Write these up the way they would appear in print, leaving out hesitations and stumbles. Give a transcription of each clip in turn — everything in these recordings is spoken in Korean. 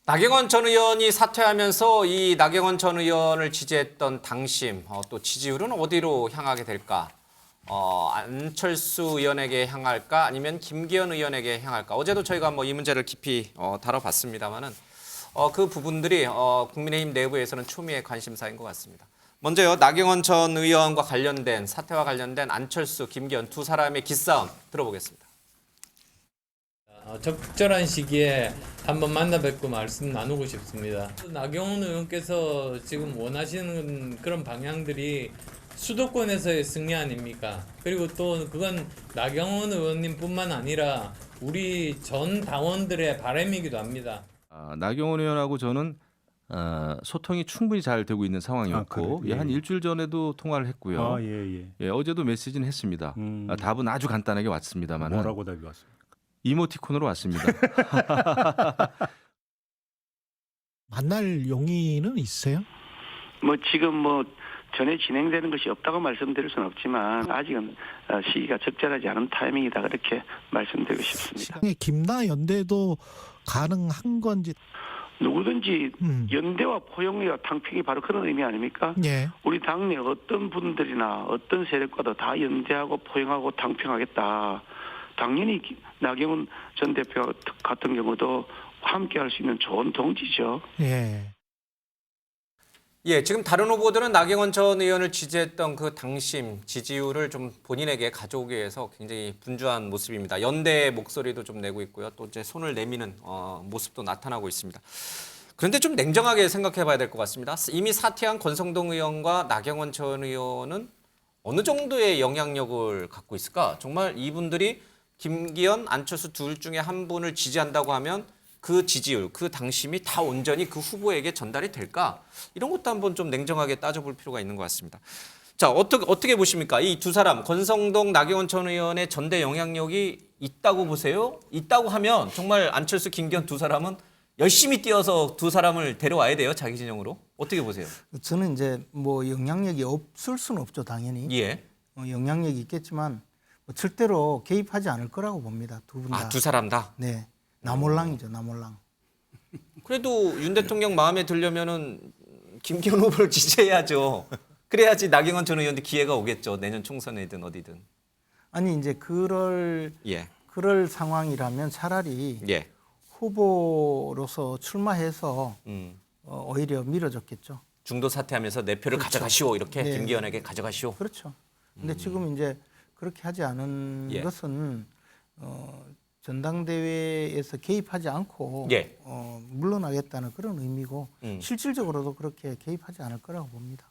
나경원 전 의원이 사퇴하면서 이 나경원 전 의원을 지지했던 당심, 또 지지율은 어디로 향하게 될까? 안철수 의원에게 향할까? 아니면 김기현 의원에게 향할까? 어제도 저희가 뭐 이 문제를 깊이 다뤄봤습니다만은 그 부분들이 국민의힘 내부에서는 초미의 관심사인 것 같습니다. 먼저요, 나경원 전 의원과 관련된 사퇴와 관련된 안철수, 김기현 두 사람의 기싸움 들어보겠습니다. 적절한 시기에 한번 만나 뵙고 말씀 나누고 싶습니다. 나경원 의원께서 지금 원하시는 그런 방향들이 수도권에서의 승리 아닙니까? 그리고 또 그건 나경원 의원님뿐만 아니라 우리 전 당원들의 바람이기도 합니다. 나경원 의원하고 저는 소통이 충분히 잘 되고 있는 상황이었고 예. 한 일주일 전에도 통화를 했고요. 예. 어제도 메시지는 했습니다. 답은 아주 간단하게 왔습니다만 뭐라고 답이 왔습니까? 이모티콘으로 왔습니다. 만날 용의는 있어요? 지금 전에 진행되는 것이 없다고 말씀드릴 수는 없지만 아직은 시기가 적절하지 않은 타이밍이다 그렇게 말씀드리고 싶습니다. 시간에 김나 연대도 가능한 건지. 누구든지 연대와 포용력과 당평이 바로 그런 의미 아닙니까? 예. 우리 당내 어떤 분들이나 어떤 세력과도 다 연대하고 포용하고 당평하겠다. 당연히 나경원 전 대표 같은 경우도 함께할 수 있는 좋은 동지죠. 예. 예, 지금 다른 후보들은 나경원 전 의원을 지지했던 그 당심, 지지율을 좀 본인에게 가져오기 위해서 굉장히 분주한 모습입니다. 연대의 목소리도 좀 내고 있고요. 또 이제 손을 내미는 모습도 나타나고 있습니다. 그런데 좀 냉정하게 생각해 봐야 될 것 같습니다. 이미 사퇴한 권성동 의원과 나경원 전 의원은 어느 정도의 영향력을 갖고 있을까? 정말 이분들이 김기현, 안철수 둘 중에 한 분을 지지한다고 하면 그 지지율, 그 당심이 다 온전히 그 후보에게 전달이 될까? 이런 것도 한번 좀 냉정하게 따져볼 필요가 있는 것 같습니다. 자, 어떻게 보십니까? 이 두 사람, 권성동, 나경원 전 의원의 전대 영향력이 있다고 보세요? 있다고 하면 정말 안철수, 김기현 두 사람은 열심히 뛰어서 두 사람을 데려와야 돼요, 자기 진영으로. 어떻게 보세요? 저는 이제 영향력이 없을 수는 없죠, 당연히. 예. 영향력이 있겠지만 절대로 개입하지 않을 거라고 봅니다. 두 분 다. 두 사람 다? 네. 나몰랑이죠, 나몰랑. 그래도 윤 대통령 마음에 들려면은 김기현 후보를 지지해야죠. 그래야지 나경원 전 의원도 기회가 오겠죠. 내년 총선이든 어디든. 아니 이제 그럴 상황이라면 차라리 예. 후보로서 출마해서 오히려 밀어줬겠죠. 중도 사퇴하면서 내 표를 그렇죠. 가져가시오. 이렇게 네. 김기현에게 가져가시오. 그렇죠. 근데 지금 이제 그렇게 하지 않은 예. 것은 전당대회에서 개입하지 않고 예. 물러나겠다는 그런 의미고 실질적으로도 그렇게 개입하지 않을 거라고 봅니다.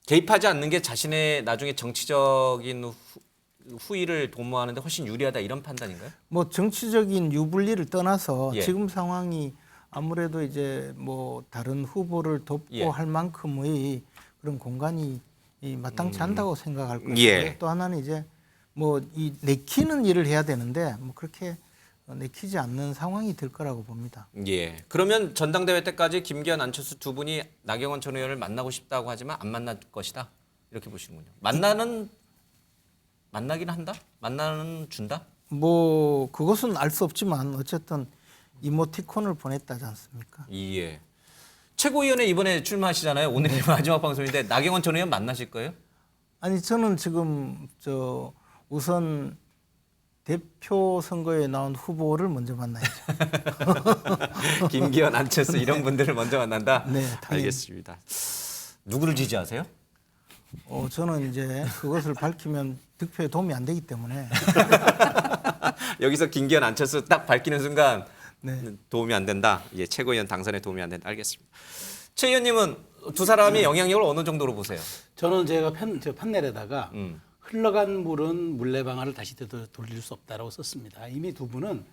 개입하지 않는 게 자신의 나중에 정치적인 후위를 도모하는데 훨씬 유리하다 이런 판단인가요? 정치적인 유불리를 떠나서 예. 지금 상황이 아무래도 이제 다른 후보를 돕고 예. 할 만큼의 그런 공간이 마땅치 않다고 생각할 것이고 예. 또 하나는 이제 이 내키는 일을 해야 되는데 그렇게 내키지 않는 상황이 될 거라고 봅니다. 예. 그러면 전당대회 때까지 김기현, 안철수 두 분이 나경원 전 의원을 만나고 싶다고 하지만 안 만날 것이다. 이렇게 보시는군요. 만나긴 한다? 만나는 준다? 그것은 알 수 없지만 어쨌든 이모티콘을 보냈다지 않습니까? 예. 최고위원회 이번에 출마하시잖아요. 오늘이 마지막 방송인데 나경원 전 의원 만나실 거예요? 아니 저는 지금 우선 대표 선거에 나온 후보를 먼저 만나야죠. 김기현, 안철수 이런 분들을 먼저 만난다? 네, 당연히. 알겠습니다. 누구를 지지하세요? 저는 이제 그것을 밝히면 득표에 도움이 안 되기 때문에 여기서 김기현, 안철수 딱 밝히는 순간 네. 도움이 안 된다. 예, 최고위원 당선에 도움이 안 된다. 알겠습니다. 최 의원님은 두 사람의 영향력을 어느 정도로 보세요? 저는 제가 판넬에다가 흘러간 물은 물레방아를 다시 돌릴 수 없다라고 썼습니다. 이미 두 분은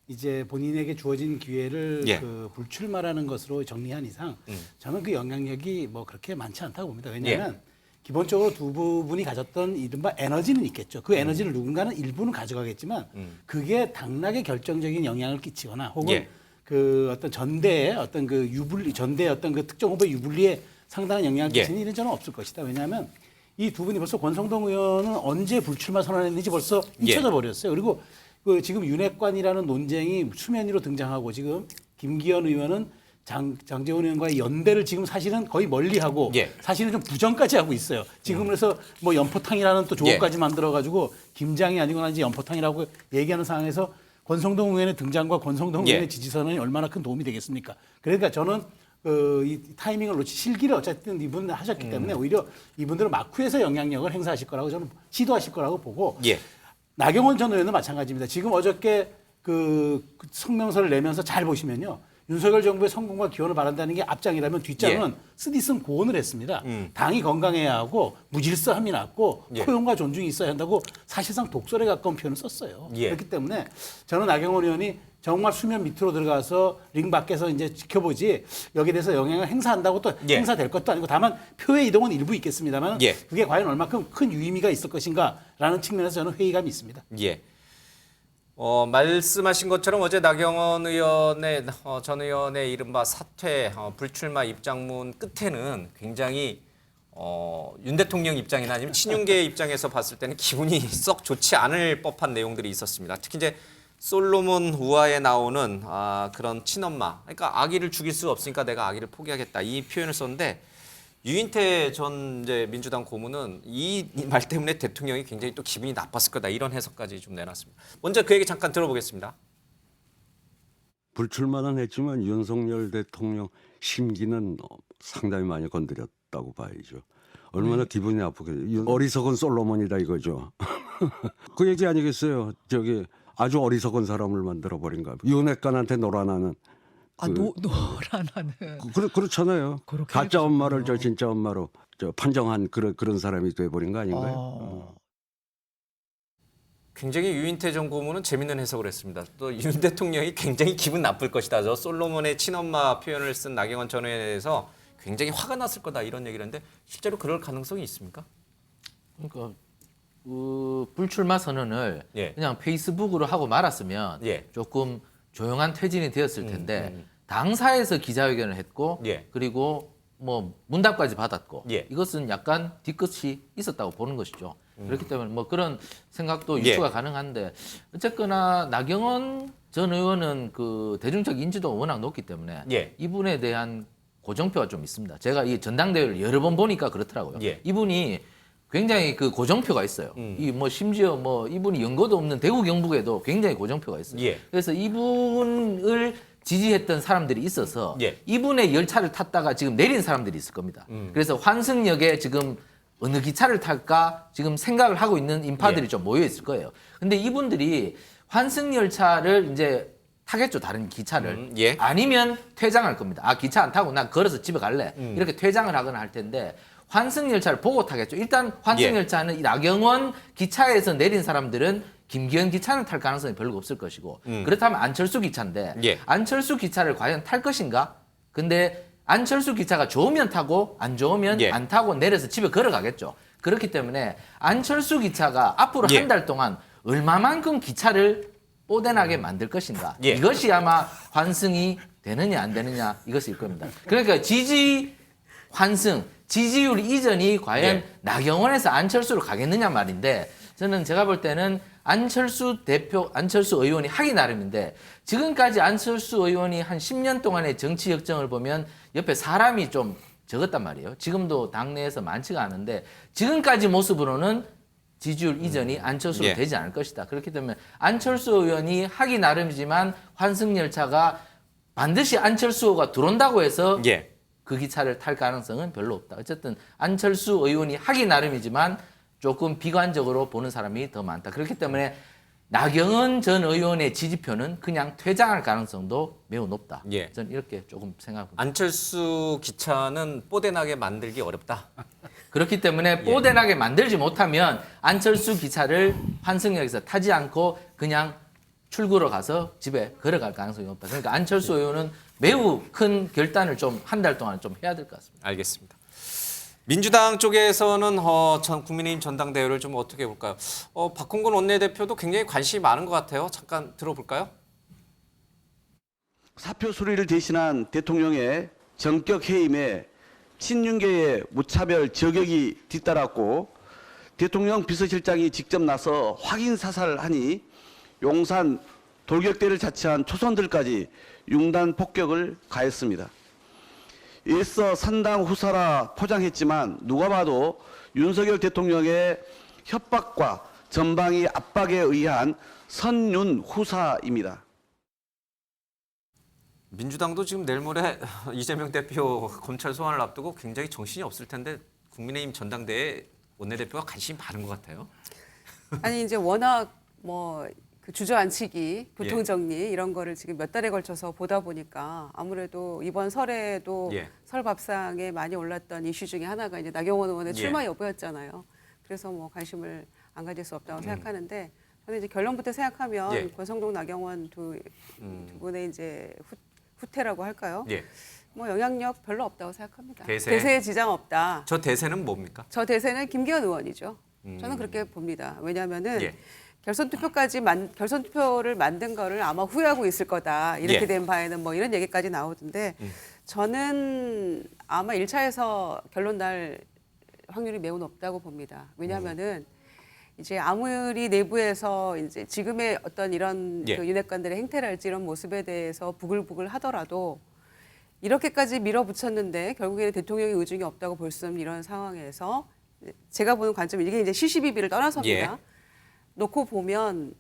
이제 본인에게 주어진 기회를 예. 불출마라는 것으로 정리한 이상 저는 그 영향력이 그렇게 많지 않다고 봅니다. 왜냐하면 기본적으로 두 부분이 가졌던 이른바 에너지는 있겠죠. 그 에너지를 누군가는 일부는 가져가겠지만 그게 당락에 결정적인 영향을 끼치거나 혹은 그 어떤 전대의 어떤 그 전대의 어떤 그 특정 후보의 유불리에 상당한 영향을 끼치는 일은 저는 없을 것이다. 왜냐하면 이 두 분이 벌써 권성동 의원은 언제 불출마 선언했는지 벌써 잊혀져 버렸어요. 그리고 지금 윤핵관이라는 논쟁이 수면 위로 등장하고 지금 김기현 의원은 장제원 의원과의 연대를 지금 사실은 거의 멀리하고 예. 사실은 좀 부정까지 하고 있어요. 지금 그래서 뭐 연포탕이라는 또 조업까지 만들어가지고 김장이 아니거나 이제 연포탕이라고 얘기하는 상황에서 권성동 의원의 등장과 권성동 예. 의원의 지지선언이 얼마나 큰 도움이 되겠습니까? 그러니까 저는 이 타이밍을 놓치 실기를 어쨌든 이분들 하셨기 때문에 오히려 이분들은 막후에서 영향력을 행사하실 거라고 저는 시도하실 거라고 보고 예. 나경원 전 의원은 마찬가지입니다. 지금 어저께 그 성명서를 내면서 잘 보시면요. 윤석열 정부의 성공과 기원을 바란다는 게 앞장이라면 뒷장은 쓰디쓴 고언을 했습니다. 당이 건강해야 하고 무질서함이 낫고 예. 포용과 존중이 있어야 한다고 사실상 독설에 가까운 표현을 썼어요. 예. 그렇기 때문에 저는 나경원 의원이 정말 수면 밑으로 들어가서 링 밖에서 이제 지켜보지 여기에 대해서 영향을 행사한다고 또 예. 행사될 것도 아니고 다만 표의 이동은 일부 있겠습니다만 예. 그게 과연 얼마큼 큰 유의미가 있을 것인가라는 측면에서 저는 회의감이 있습니다. 예. 말씀하신 것처럼 어제 나경원 의원의 전 의원의 이른바 사퇴 불출마 입장문 끝에는 굉장히 윤 대통령 입장이나 아니면 친윤계 입장에서 봤을 때는 기분이 썩 좋지 않을 법한 내용들이 있었습니다. 특히 이제 솔로몬 우화에 나오는 그런 친엄마, 그러니까 아기를 죽일 수 없으니까 내가 아기를 포기하겠다 이 표현을 썼는데 유인태 전 이제 민주당 고문은 이 말 때문에 대통령이 굉장히 또 기분이 나빴을 거다 이런 해석까지 좀 내놨습니다. 먼저 그 얘기 잠깐 들어보겠습니다. 불출마는 했지만 윤석열 대통령 심기는 상당히 많이 건드렸다고 봐야죠. 얼마나 기분이 아프겠어요. 어리석은 솔로몬이다 이거죠. 그 얘기 아니겠어요. 저기 아주 어리석은 사람을 만들어버린 거야. 윤핵관한테 놀아나는. 노란하는. 그렇잖아요. 그렇게 가짜 해주셨군요. 엄마를 저 진짜 엄마로 판정한 그런 사람이 돼버린 거 아닌가요? 굉장히 유인태 전 고문은 재밌는 해석을 했습니다. 또 윤 대통령이 굉장히 기분 나쁠 것이다. 저 솔로몬의 친엄마 표현을 쓴 나경원 전 의원에 대해서 굉장히 화가 났을 거다 이런 얘기를 했는데 실제로 그럴 가능성이 있습니까? 그러니까 불출마 선언을 예. 그냥 페이스북으로 하고 말았으면 예. 조금 조용한 퇴진이 되었을 텐데 당사에서 기자회견을 했고 예. 그리고 뭐 문답까지 받았고 예. 이것은 약간 뒤끝이 있었다고 보는 것이죠. 그렇기 때문에 뭐 그런 생각도 예. 유추가 가능한데 어쨌거나 나경원 전 의원은 그 대중적 인지도가 워낙 높기 때문에 예. 이분에 대한 고정표가 좀 있습니다. 제가 이 전당대회를 여러 번 보니까 그렇더라고요. 예. 이분이 굉장히 그 고정표가 있어요. 이 뭐 심지어 뭐 이분이 연고도 없는 대구 경북에도 굉장히 고정표가 있어요. 예. 그래서 이분을 지지했던 사람들이 있어서 예. 이분의 열차를 탔다가 지금 내린 사람들이 있을 겁니다. 그래서 환승역에 지금 어느 기차를 탈까 지금 생각을 하고 있는 인파들이 예. 좀 모여 있을 거예요. 근데 이분들이 환승 열차를 이제 타겠죠, 다른 기차를. 예. 아니면 퇴장할 겁니다. 아, 기차 안 타고 난 걸어서 집에 갈래. 이렇게 퇴장을 하거나 할 텐데 환승 열차를 보고 타겠죠. 일단 환승 예. 열차는 이 나경원 기차에서 내린 사람들은 김기현 기차는 탈 가능성이 별로 없을 것이고 그렇다면 안철수 기차인데 예. 안철수 기차를 과연 탈 것인가? 근데 안철수 기차가 좋으면 타고 안 좋으면 예. 안 타고 내려서 집에 걸어가겠죠. 그렇기 때문에 안철수 기차가 앞으로 예. 한 달 동안 얼마만큼 기차를 뽀대나게 만들 것인가. 예. 이것이 아마 환승이 되느냐 안 되느냐 이것일 겁니다. 그러니까 지지 환승, 지지율 이전이 과연 예. 나경원에서 안철수로 가겠느냐 말인데 저는 제가 볼 때는 안철수 의원이 하기 나름인데 지금까지 안철수 의원이 한 10년 동안의 정치 역정을 보면 옆에 사람이 좀 적었단 말이에요. 지금도 당내에서 많지가 않은데 지금까지 모습으로는 지지율 이전이 안철수로 예. 되지 않을 것이다. 그렇기 때문에 안철수 의원이 하기 나름이지만 환승 열차가 반드시 안철수가 들어온다고 해서 예. 그 기차를 탈 가능성은 별로 없다. 어쨌든 안철수 의원이 하기 나름이지만 조금 비관적으로 보는 사람이 더 많다. 그렇기 때문에 나경원 전 의원의 지지표는 그냥 퇴장할 가능성도 매우 높다. 예. 저는 이렇게 조금 생각합니다. 안철수 기차는 뽀대나게 만들기 어렵다. 그렇기 때문에 뽀대나게 만들지 못하면 안철수 기차를 환승역에서 타지 않고 그냥 출구로 가서 집에 걸어갈 가능성이 높다. 그러니까 안철수 의원은 매우 큰 결단을 좀 한 달 동안 좀 해야 될 것 같습니다. 알겠습니다. 민주당 쪽에서는 국민의힘 전당대회를 좀 어떻게 볼까요? 박홍근 원내대표도 굉장히 관심이 많은 것 같아요. 잠깐 들어볼까요? 사표 수리를 대신한 대통령의 전격 해임에 친윤계의 무차별 저격이 뒤따랐고 대통령 비서실장이 직접 나서 확인 사살하니 용산 돌격대를 자처한 초선들까지 융단 폭격을 가했습니다. 일서 산당 후사라 포장했지만 누가 봐도 윤석열 대통령의 협박과 전방위 압박에 의한 선윤 후사입니다. 민주당도 지금 내일 모레 이재명 대표 검찰 소환을 앞두고 굉장히 정신이 없을 텐데 국민의힘 전당대회 원내대표가 관심이 많은 것 같아요. 아니 이제 워낙 뭐 그 주저앉히기, 예. 교통정리 이런 거를 지금 몇 달에 걸쳐서 보다 보니까 아무래도 이번 설에도 예. 설 밥상에 많이 올랐던 이슈 중에 하나가 이제 나경원 의원의 예. 출마 여부였잖아요. 그래서 뭐 관심을 안 가질 수 없다고 생각하는데 저는 이제 결론부터 생각하면 예. 권성동, 나경원 두 분의 이제 후퇴라고 할까요? 예. 뭐 영향력 별로 없다고 생각합니다. 대세? 대세에 지장 없다. 저 대세는 뭡니까? 저 대세는 김기현 의원이죠. 저는 그렇게 봅니다. 왜냐하면은 예. 결선 투표를 만든 거를 아마 후회하고 있을 거다. 이렇게 예. 된 바에는 뭐 이런 얘기까지 나오던데 저는 아마 1차에서 결론 날 확률이 매우 높다고 봅니다. 왜냐하면은 이제 아무리 내부에서 이제 지금의 어떤 이런 예. 그 윤핵관들의 행태랄지 이런 모습에 대해서 부글부글 하더라도 이렇게까지 밀어붙였는데 결국에는 대통령의 의중이 없다고 볼 수 없는 이런 상황에서 제가 보는 관점은 이게 이제 시시비비를 떠나서입니다. 예. 놓고 보면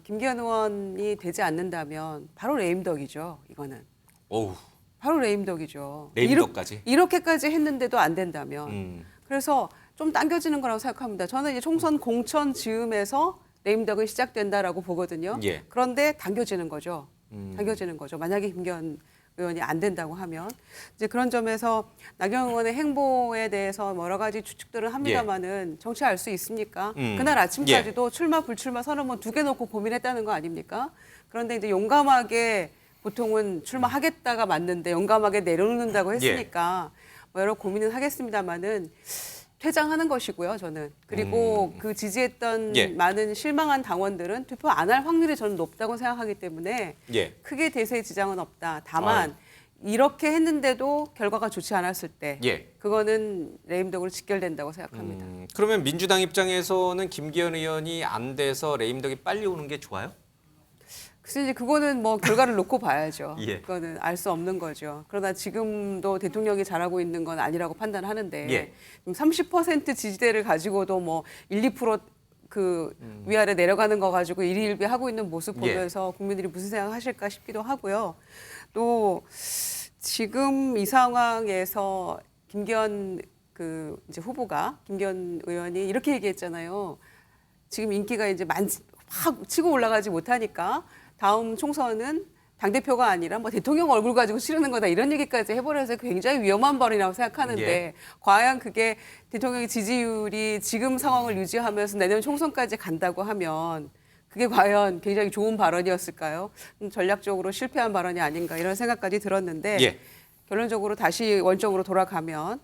김기현 의원이 되지 않는다면 바로 레임덕이죠. 이거는 어우, 바로 레임덕이죠. 레임덕까지? 이렇게까지 했는데도 안 된다면 그래서 좀 당겨지는 거라고 생각합니다. 저는 이제 총선 공천 즈음에서 레임덕이 시작된다라고 보거든요. 예. 그런데 당겨지는 거죠. 당겨지는 거죠. 만약에 김기현 의원이 안 된다고 하면 이제 그런 점에서 나경원 의원의 행보에 대해서 여러 가지 추측들은 합니다만은 정치할 수 있습니까? 그날 아침까지도 출마 불출마 선언문 2개 놓고 고민했다는 거 아닙니까? 그런데 이제 용감하게 보통은 출마하겠다가 맞는데 용감하게 내려놓는다고 했으니까 뭐 여러 고민은 하겠습니다만은 퇴장하는 것이고요, 저는. 그리고 그 지지했던 예. 많은 실망한 당원들은 투표 안 할 확률이 저는 높다고 생각하기 때문에 예. 크게 대세에 지장은 없다. 다만 이렇게 했는데도 결과가 좋지 않았을 때 예. 그거는 레임덕으로 직결된다고 생각합니다. 그러면 민주당 입장에서는 김기현 의원이 안 돼서 레임덕이 빨리 오는 게 좋아요? 글쎄 이제 그거는 뭐 결과를 놓고 봐야죠. 예. 그거는 알 수 없는 거죠. 그러나 지금도 대통령이 잘하고 있는 건 아니라고 판단하는데 예. 30% 지지대를 가지고도 뭐 1, 2% 그 위아래 내려가는 거 가지고 일희일비 하고 있는 모습 예. 보면서 국민들이 무슨 생각하실까 싶기도 하고요. 또 지금 이 상황에서 김기현 그 이제 후보가 김기현 의원이 이렇게 얘기했잖아요. 지금 인기가 이제 확 치고 올라가지 못하니까 다음 총선은 당대표가 아니라 뭐 대통령 얼굴 가지고 치르는 거다 이런 얘기까지 해버려서 굉장히 위험한 발언이라고 생각하는데 예. 과연 그게 대통령의 지지율이 지금 상황을 유지하면서 내년 총선까지 간다고 하면 그게 과연 굉장히 좋은 발언이었을까요? 전략적으로 실패한 발언이 아닌가 이런 생각까지 들었는데 예. 결론적으로 다시 원점으로 돌아가면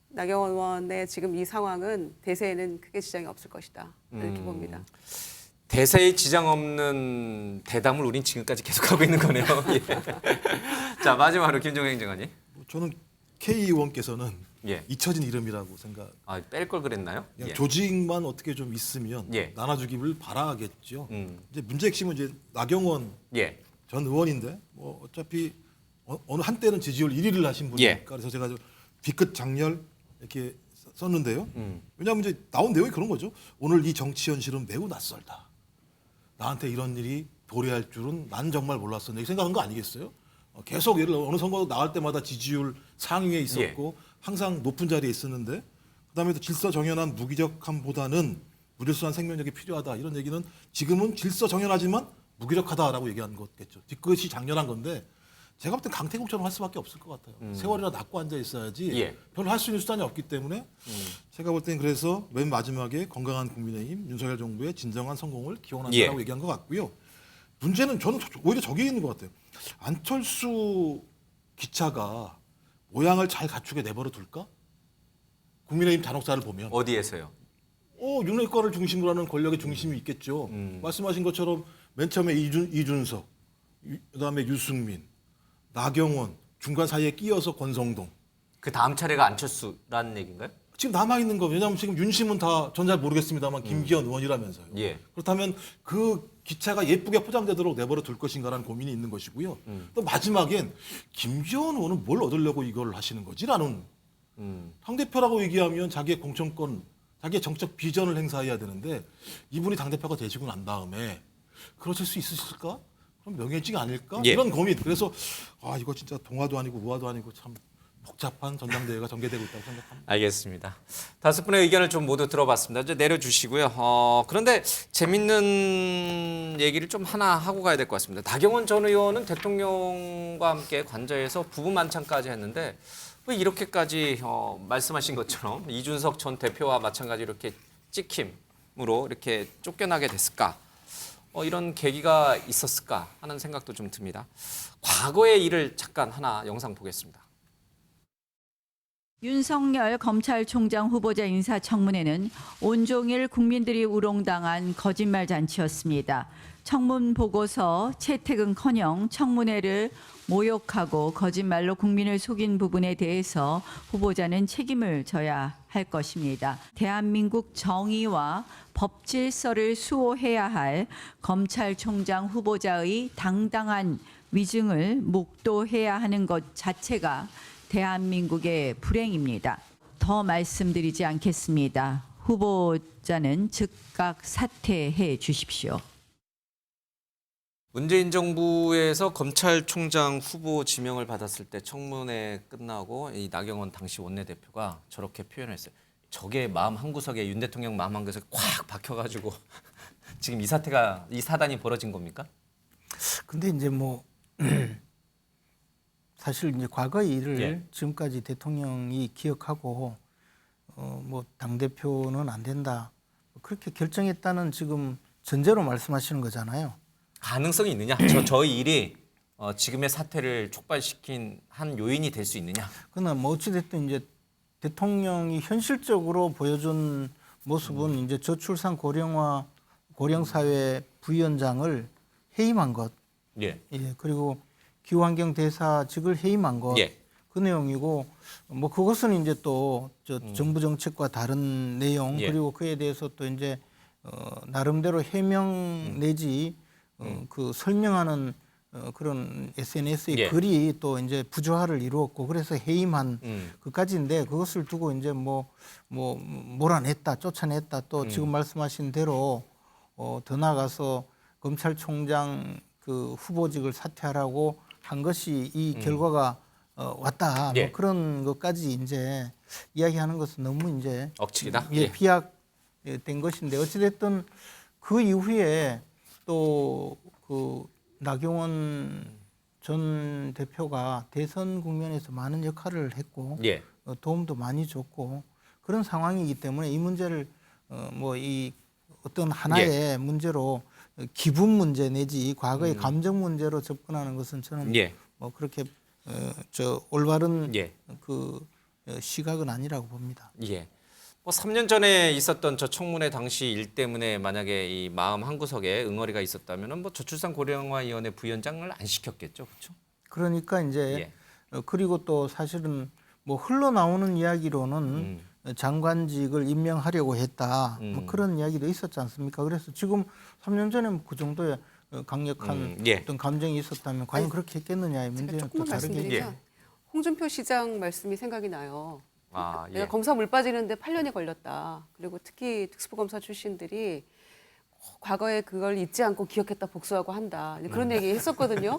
나경원 의원의 지금 이 상황은 대세에는 크게 지장이 없을 것이다 이렇게 봅니다. 대세에 지장 없는 대담을 우린 지금까지 계속하고 있는 거네요. 예. 자, 마지막으로 김종행 행정관님. 저는 K 의원께서는 예. 잊혀진 이름이라고 생각. 아, 뺄 걸 그랬나요? 그냥 예. 조직만 어떻게 좀 있으면 예. 나눠주기를 바라겠죠. 음. 이제 문제 핵심은 이제 나경원 예. 전 의원인데 뭐 어차피 어느 한때는 지지율 1위를 하신 분이니까 예. 그래서 제가 좀 비끗 장렬 이렇게 썼는데요. 음. 왜냐하면 이제 나온 내용이 그런 거죠. 오늘 이 정치 현실은 매우 낯설다. 나한테 이런 일이 도래할 줄은 난 정말 몰랐어. 이렇게 생각한 거 아니겠어요? 계속 예를 들어 어느 선거 나갈 때마다 지지율 상위에 있었고 항상 높은 자리에 있었는데 그다음에 또 질서 정연한 무기력함보다는 무질서한 생명력이 필요하다. 이런 얘기는 지금은 질서 정연하지만 무기력하다라고 얘기한 거겠죠. 그것이 장렬한 건데 제가 볼 땐 강태국처럼 할 수밖에 없을 것 같아요. 세월이나 낫고 앉아 있어야지 예. 별로 할 수 있는 수단이 없기 때문에 제가 볼 땐 그래서 맨 마지막에 건강한 국민의힘 윤석열 정부의 진정한 성공을 기원한다고 예. 얘기한 것 같고요. 문제는 저는 오히려 저기 있는 것 같아요. 안철수 기차가 모양을 잘 갖추게 내버려 둘까? 국민의힘 단옥사를 보면 어디에서요? 윤핵관을 중심으로 하는 권력의 중심이 있겠죠. 말씀하신 것처럼 맨 처음에 이준석, 그다음에 유승민, 나경원, 중간 사이에 끼어서 권성동. 그 다음 차례가 안철수라는 얘기인가요? 지금 남아 있는 거 왜냐하면 지금 윤심은 다 전 잘 모르겠습니다만 김기현 의원이라면서요. 예. 그렇다면 그 기차가 예쁘게 포장되도록 내버려 둘 것인가라는 고민이 있는 것이고요. 또 마지막엔 김기현 의원은 뭘 얻으려고 이걸 하시는 거지라는 당대표라고 얘기하면 자기의 공천권, 자기의 정책 비전을 행사해야 되는데 이분이 당대표가 되시고 난 다음에 그러실 수 있으실까? 그럼 명예직 아닐까? 예. 이런 고민. 그래서 아 이거 진짜 동화도 아니고 우화도 아니고 참 복잡한 전당대회가 전개되고 있다고 생각합니다. 알겠습니다. 5분의 의견을 좀 모두 들어봤습니다. 이제 내려주시고요. 그런데 재밌는 얘기를 좀 하나 하고 가야 될 것 같습니다. 나경원 전 의원은 대통령과 함께 관저에서 부부 만찬까지 했는데 왜 이렇게까지 말씀하신 것처럼 이준석 전 대표와 마찬가지로 이렇게 찍힘으로 이렇게 쫓겨나게 됐을까? 이런 계기가 있었을까 하는 생각도 좀 듭니다. 과거의 일을 잠깐 하나 영상 보겠습니다. 윤석열 검찰총장 후보자 인사청문회는 온종일 국민들이 우롱당한 거짓말 잔치였습니다. 청문 보고서 채택은커녕 청문회를 모욕하고 거짓말로 국민을 속인 부분에 대해서 후보자는 책임을 져야 할 것입니다. 대한민국 정의와 법 질서를 수호해야 할 검찰총장 후보자의 당당한 위증을 묵도해야 하는 것 자체가 대한민국의 불행입니다. 더 말씀드리지 않겠습니다. 후보자는 즉각 사퇴해 주십시오. 문재인 정부에서 검찰총장 후보 지명을 받았을 때 청문회 끝나고 이 나경원 당시 원내대표가 저렇게 표현했어요. 저게 마음 한구석에 윤 대통령 마음 한구석에 꽉 박혀가지고 지금 이 사단이 벌어진 겁니까? 근데 이제 뭐 사실 이제 과거의 일을 예. 지금까지 대통령이 기억하고 뭐 당대표는 안 된다 그렇게 결정했다는 지금 전제로 말씀하시는 거잖아요. 가능성이 있느냐? 저 일이 지금의 사태를 촉발시킨 한 요인이 될 수 있느냐? 그러나 뭐 어찌됐든 이제 대통령이 현실적으로 보여준 모습은 이제 저출산 고령사회 부위원장을 해임한 것, 예. 예, 그리고 기후환경 대사직을 해임한 것, 예. 그 내용이고 뭐 그것은 이제 또 정부 정책과 다른 내용 예. 그리고 그에 대해서 또 이제 나름대로 해명 내지 그 설명하는 그런 SNS의 예. 글이 또 이제 부조화를 이루었고 그래서 해임한 그까지인데 그것을 두고 이제 뭐 몰아냈다 쫓아냈다 또 지금 말씀하신 대로 더 나아가서 검찰총장 그 후보직을 사퇴하라고 한 것이 이 결과가 왔다 예. 뭐 그런 것까지 이제 이야기하는 것은 너무 이제 억측이다. 예, 비약된 것인데 어찌됐든 그 이후에 또 그 나경원 전 대표가 대선 국면에서 많은 역할을 했고 예. 도움도 많이 줬고 그런 상황이기 때문에 이 문제를 뭐 이 어떤 하나의 문제로 기분 문제 내지 과거의 감정 문제로 접근하는 것은 저는 예. 뭐 그렇게 올바른 예. 그 시각은 아니라고 봅니다. 예. 뭐 3년 전에 있었던 저 청문회 당시 일 때문에 만약에 이 마음 한구석에 응어리가 있었다면은 뭐 저출산 고령화위원회 부위원장을 안 시켰겠죠, 그렇죠? 그러니까 이제 그리고 또 사실은 뭐 흘러나오는 이야기로는 장관직을 임명하려고 했다. 뭐 그런 이야기도 있었지 않습니까? 그래서 지금 3년 전에 그 정도의 강력한 어떤 감정이 있었다면 과연 그렇게 했겠느냐의 문제는 또 조금만 다르게. 말씀드리면 홍준표 시장 말씀이 생각이 나요. 아, 내가 검사 물 빠지는데 8년이 걸렸다. 그리고 특히 특수부검사 출신들이 과거에 그걸 잊지 않고 기억했다 복수하고 한다. 그런 얘기 했었거든요.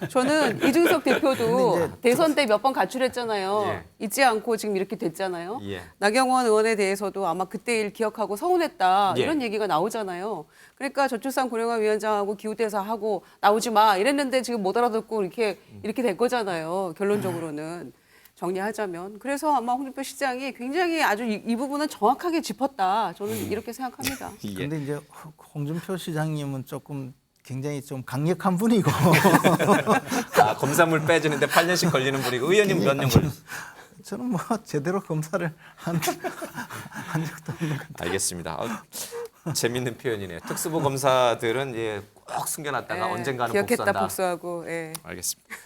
저는 이준석 대표도 대선 때 몇 번 가출했잖아요. 예. 잊지 않고 지금 이렇게 됐잖아요. 예. 나경원 의원에 대해서도 아마 그때 일 기억하고 서운했다. 예. 이런 얘기가 나오잖아요. 그러니까 저출산 고령화위원장하고 기후대사하고 나오지 마 이랬는데 지금 못 알아듣고 이렇게 된 거잖아요. 결론적으로는. 정리하자면. 그래서 아마 홍준표 시장이 굉장히 아주 이 부분은 정확하게 짚었다. 저는 이렇게 생각합니다. 근데 이제 홍준표 시장님은 조금 굉장히 좀 강력한 분이고 아, 검사물 빼주는데 8년씩 걸리는 분이고 의원님 몇 년 걸렸어요? 저는 뭐 제대로 검사를 한 적도 없는 것 같아요. 알겠습니다. 재밌는 표현이네요. 특수부 검사들은 꼭 숨겨놨다가 언젠가는 기억했다 복수한다. 복수하고. 예. 알겠습니다.